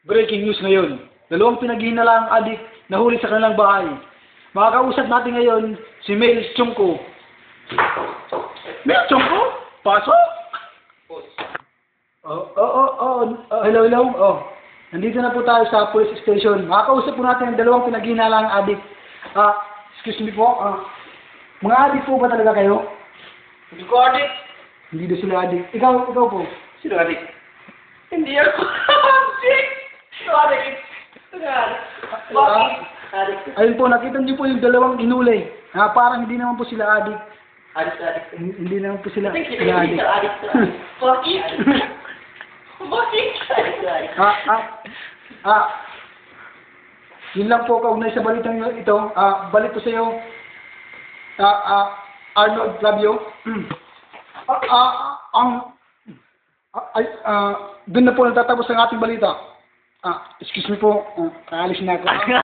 Breaking news ngayon. Dalawang pinaghihinalang adik nahuli sa kanilang bahay. Makakausap natin ngayon si Mel Chungko. Mel Chungko? Pasok? Hello. Nandito na po tayo sa police station. Makakausap po natin ang dalawang pinaghihinalang adik. Excuse me po. Mga adik po ba talaga kayo? Hindi ko adik. Hindi daw sila adik. Ikaw po. Sino adik? Hindi ako. Sino adik? Bakit? Adik. Ayun po, nakita niyo po yung dalawang inulay. Parang hindi naman po sila adik. Adik. Hindi naman po sila Adik. adik. Bakit? Bakit? Yun lang po kaugnay sa balitang ito. Balik ko sa iyo. Arnold Flavio. Doon na po natatapos ang ating balita. Excuse me po. Kaalis na ako.